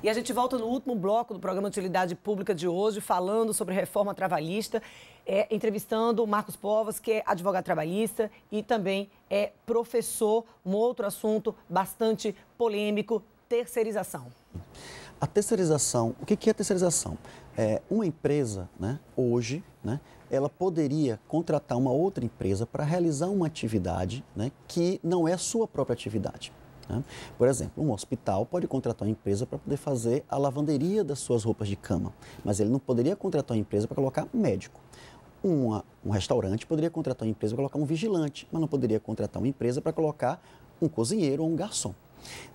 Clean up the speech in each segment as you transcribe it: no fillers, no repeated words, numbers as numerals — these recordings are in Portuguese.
E a gente volta no último bloco do programa de Utilidade Pública de hoje, falando sobre reforma trabalhista, entrevistando o Marcos Povas, que é advogado trabalhista e também é professor. Um outro assunto bastante polêmico, terceirização. A terceirização, o que é terceirização? Uma empresa, né, hoje, né, ela poderia contratar uma outra empresa para realizar uma atividade, né, que não é a sua própria atividade. Né? Por exemplo, um hospital pode contratar uma empresa para poder fazer a lavanderia das suas roupas de cama, mas ele não poderia contratar uma empresa para colocar médico. Um restaurante poderia contratar uma empresa para colocar um vigilante, mas não poderia contratar uma empresa para colocar um cozinheiro ou um garçom.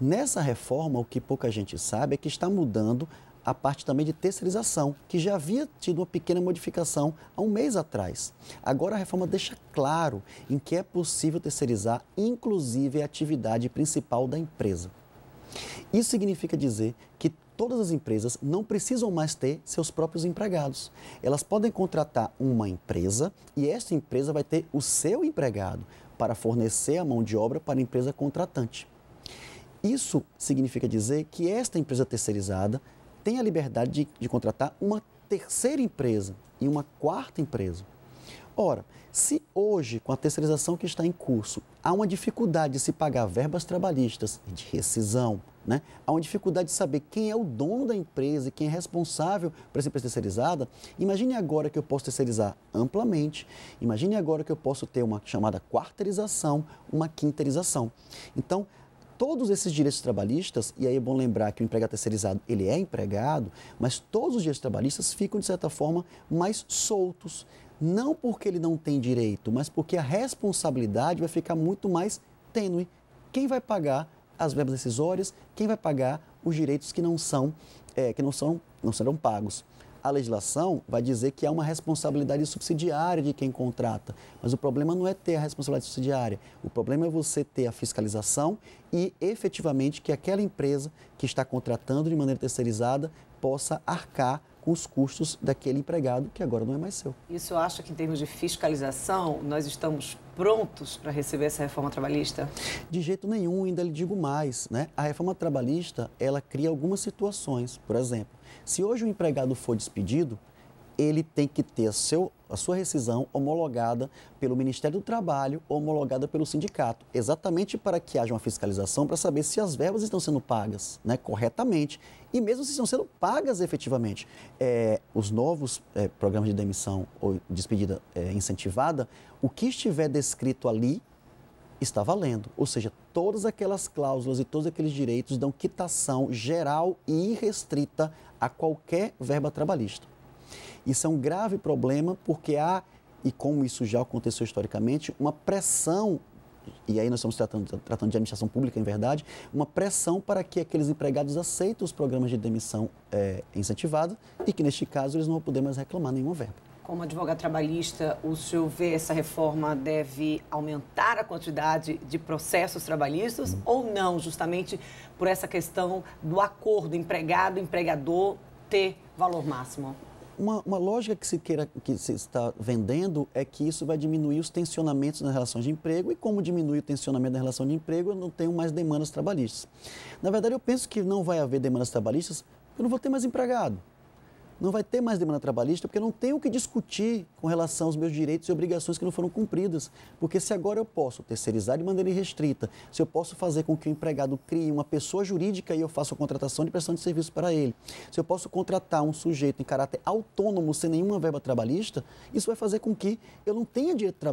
Nessa reforma, o que pouca gente sabe é que está mudando a parte também de terceirização, que já havia tido uma pequena modificação há um mês atrás. Agora a reforma deixa claro em que é possível terceirizar, inclusive a atividade principal da empresa. Isso significa dizer que todas as empresas não precisam mais ter seus próprios empregados. Elas podem contratar uma empresa e esta empresa vai ter o seu empregado para fornecer a mão de obra para a empresa contratante. Isso significa dizer que esta empresa terceirizada tem a liberdade de contratar uma terceira empresa e uma quarta empresa. Ora, se hoje, com a terceirização que está em curso, há uma dificuldade de se pagar verbas trabalhistas de rescisão, né? Há uma dificuldade de saber quem é o dono da empresa e quem é responsável por essa empresa terceirizada, imagine agora que eu posso terceirizar amplamente, imagine agora que eu posso ter uma chamada quarteirização, uma quinteirização. Então, todos esses direitos trabalhistas, e aí é bom lembrar que o empregado terceirizado, ele é empregado, mas todos os direitos trabalhistas ficam, de certa forma, mais soltos. Não porque ele não tem direito, mas porque a responsabilidade vai ficar muito mais tênue. Quem vai pagar as verbas decisórias? Quem vai pagar os direitos que não serão pagos? A legislação vai dizer que há uma responsabilidade subsidiária de quem contrata, mas o problema não é ter a responsabilidade subsidiária, o problema é você ter a fiscalização e efetivamente que aquela empresa que está contratando de maneira terceirizada possa arcar com os custos daquele empregado que agora não é mais seu. Isso acha que em termos de fiscalização nós estamos prontos para receber essa reforma trabalhista? De jeito nenhum, ainda lhe digo mais, né? A reforma trabalhista, ela cria algumas situações. Por exemplo, se hoje o empregado for despedido, ele tem que ter a sua rescisão homologada pelo Ministério do Trabalho, homologada pelo sindicato, exatamente para que haja uma fiscalização para saber se as verbas estão sendo pagas, né, corretamente e mesmo se estão sendo pagas efetivamente. Os novos programas de demissão ou despedida incentivada, o que estiver descrito ali está valendo, ou seja, todas aquelas cláusulas e todos aqueles direitos dão quitação geral e irrestrita a qualquer verba trabalhista. Isso é um grave problema porque há, e como isso já aconteceu historicamente, uma pressão, e aí nós estamos tratando de administração pública, em verdade, uma pressão para que aqueles empregados aceitem os programas de demissão incentivada e que, neste caso, eles não vão poder mais reclamar nenhuma verba. Como advogado trabalhista, o senhor vê essa reforma deve aumentar a quantidade de processos trabalhistas ou não, justamente por essa questão do acordo empregado-empregador ter valor máximo? Uma lógica que se está vendendo é que isso vai diminuir os tensionamentos nas relações de emprego e como diminui o tensionamento na relação de emprego, eu não tenho mais demandas trabalhistas. Na verdade, eu penso que não vai haver demandas trabalhistas porque eu não vou ter mais empregado. Não vai ter mais demanda trabalhista porque eu não tenho o que discutir com relação aos meus direitos e obrigações que não foram cumpridas. Porque se agora eu posso terceirizar de maneira irrestrita, se eu posso fazer com que o empregado crie uma pessoa jurídica e eu faço a contratação de prestação de serviço para ele, se eu posso contratar um sujeito em caráter autônomo sem nenhuma verba trabalhista, isso vai fazer com que eu não tenha direito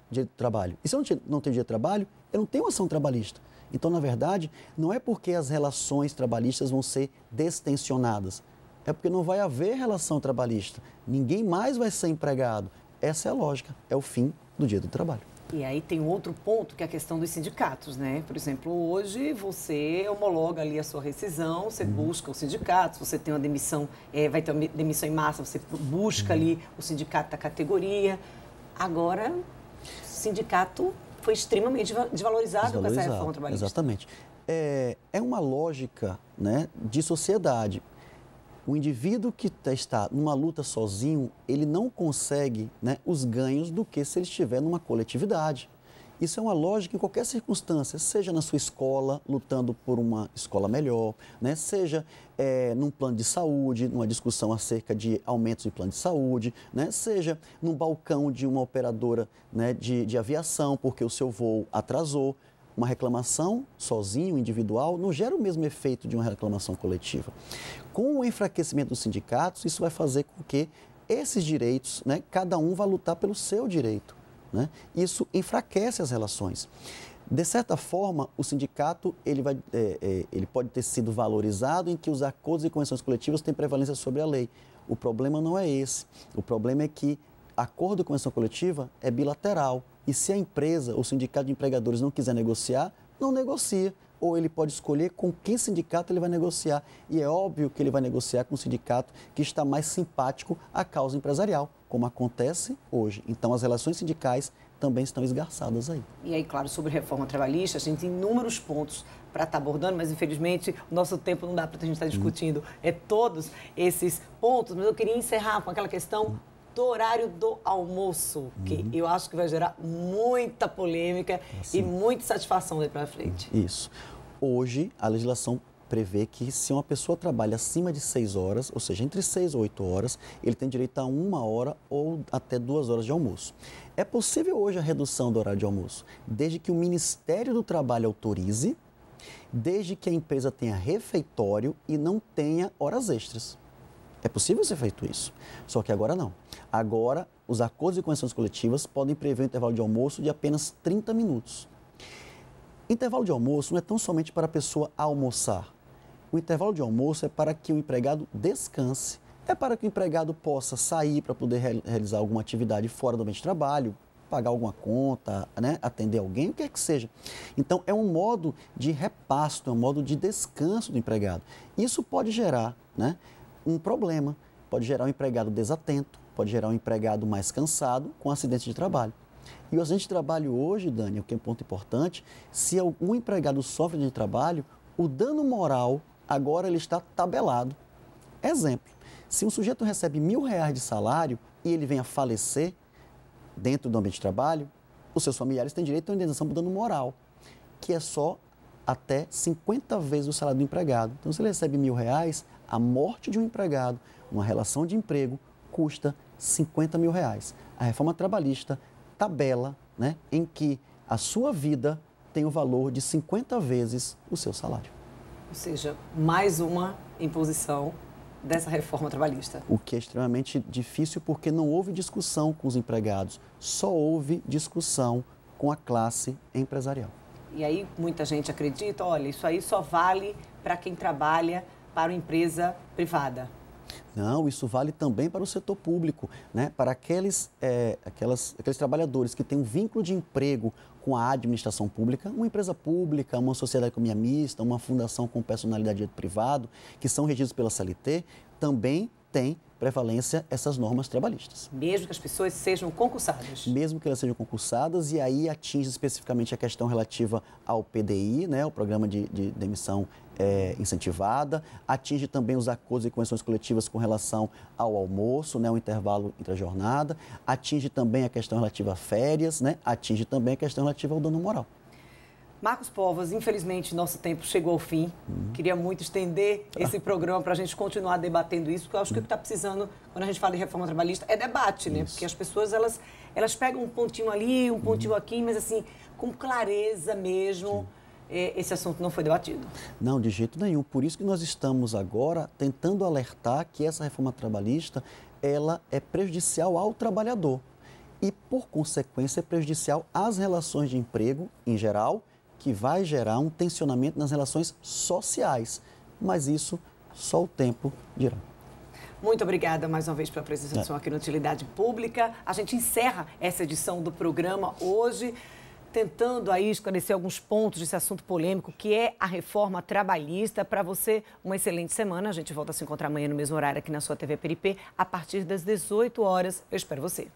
de trabalho. E se eu não tenho direito de trabalho, eu não tenho ação trabalhista. Então, na verdade, não é porque as relações trabalhistas vão ser destensionadas. É porque não vai haver relação trabalhista. Ninguém mais vai ser empregado. Essa é a lógica, é o fim do direito do trabalho. E aí tem outro ponto que é a questão dos sindicatos, né? Por exemplo, hoje você homologa ali a sua rescisão, você busca o sindicato, se você tem uma demissão, vai ter uma demissão em massa, você busca ali o sindicato da categoria. Agora, o sindicato foi extremamente desvalorizado com essa reforma trabalhista. Exatamente. É uma lógica, né, de sociedade. O indivíduo que está numa luta sozinho, ele não consegue, né, os ganhos do que se ele estiver numa coletividade. Isso é uma lógica em qualquer circunstância, seja na sua escola, lutando por uma escola melhor, né? Seja num plano de saúde, numa discussão acerca de aumentos de plano de saúde, né? Seja num balcão de uma operadora, né, de aviação, porque o seu voo atrasou. Uma reclamação sozinho, individual, não gera o mesmo efeito de uma reclamação coletiva. Com o enfraquecimento dos sindicatos, isso vai fazer com que esses direitos, né, cada um vá lutar pelo seu direito, né? Isso enfraquece as relações. De certa forma, o sindicato ele pode ter sido valorizado em que os acordos e convenções coletivas têm prevalência sobre a lei. O problema não é esse. O problema é que acordo e convenção coletiva é bilateral. E se a empresa ou sindicato de empregadores não quiser negociar, não negocia. Ou ele pode escolher com que sindicato ele vai negociar. E é óbvio que ele vai negociar com o sindicato que está mais simpático à causa empresarial, como acontece hoje. Então, as relações sindicais também estão esgarçadas aí. E aí, claro, sobre reforma trabalhista, a gente tem inúmeros pontos para estar abordando, mas infelizmente o nosso tempo não dá para a gente estar discutindo todos esses pontos. Mas eu queria encerrar com aquela questão do horário do almoço, que eu acho que vai gerar muita polêmica e muita satisfação daí para frente. Isso. Hoje, a legislação prevê que se uma pessoa trabalha acima de 6 horas, ou seja, entre 6 e 8 horas, ele tem direito a 1 hora ou até 2 horas de almoço. É possível hoje a redução do horário de almoço, desde que o Ministério do Trabalho autorize, desde que a empresa tenha refeitório e não tenha horas extras. É possível ser feito isso, só que agora não. Agora, os acordos e convenções coletivas podem prever um intervalo de almoço de apenas 30 minutos. Intervalo de almoço não é tão somente para a pessoa almoçar. O intervalo de almoço é para que o empregado descanse. É para que o empregado possa sair para poder realizar alguma atividade fora do ambiente de trabalho, pagar alguma conta, né, atender alguém, o que é que seja. Então, é um modo de repasto, é um modo de descanso do empregado. Isso pode gerar, né, um problema, pode gerar um empregado desatento, pode gerar um empregado mais cansado com acidente de trabalho. E o acidente de trabalho hoje, Dani, o que é um ponto importante, se algum empregado sofre de trabalho, o dano moral agora ele está tabelado. Exemplo, se um sujeito recebe R$1.000 de salário e ele vem a falecer dentro do ambiente de trabalho, os seus familiares têm direito a uma indenização por dano moral, que é só até 50 vezes o salário do empregado. Então, se ele recebe R$1.000, a morte de um empregado, uma relação de emprego, custa R$50.000. A reforma trabalhista tabela, né, em que a sua vida tem o valor de 50 vezes o seu salário. Ou seja, mais uma imposição dessa reforma trabalhista. O que é extremamente difícil porque não houve discussão com os empregados, só houve discussão com a classe empresarial. E aí muita gente acredita, olha, isso aí só vale para quem trabalha para uma empresa privada. Não, isso vale também para o setor público, né? Para aqueles trabalhadores que têm um vínculo de emprego com a administração pública, uma empresa pública, uma sociedade de economia mista, uma fundação com personalidade de direito privado, que são regidos pela CLT, também tem prevalência essas normas trabalhistas. Mesmo que as pessoas sejam concursadas? Mesmo que elas sejam concursadas, e aí atinge especificamente a questão relativa ao PDI, né, o Programa de Demissão Incentivada, atinge também os acordos e convenções coletivas com relação ao almoço, né, o intervalo entre a jornada, atinge também a questão relativa a férias, né, atinge também a questão relativa ao dano moral. Marcos Povas, infelizmente nosso tempo chegou ao fim. Queria muito estender esse programa para a gente continuar debatendo isso, porque eu acho que o que está precisando, quando a gente fala de reforma trabalhista, é debate, né? Porque as pessoas, elas pegam um pontinho ali, um pontinho aqui, mas assim, com clareza mesmo, esse assunto não foi debatido. Não, de jeito nenhum. Por isso que nós estamos agora tentando alertar que essa reforma trabalhista, ela é prejudicial ao trabalhador e, por consequência, é prejudicial às relações de emprego em geral, que vai gerar um tensionamento nas relações sociais. Mas isso só o tempo dirá. Muito obrigada mais uma vez pela presença do senhor aqui no Utilidade Pública. A gente encerra essa edição do programa hoje, tentando aí esclarecer alguns pontos desse assunto polêmico, que é a reforma trabalhista. Para você, uma excelente semana. A gente volta a se encontrar amanhã no mesmo horário aqui na sua TV Peripê, a partir das 18 horas. Eu espero você.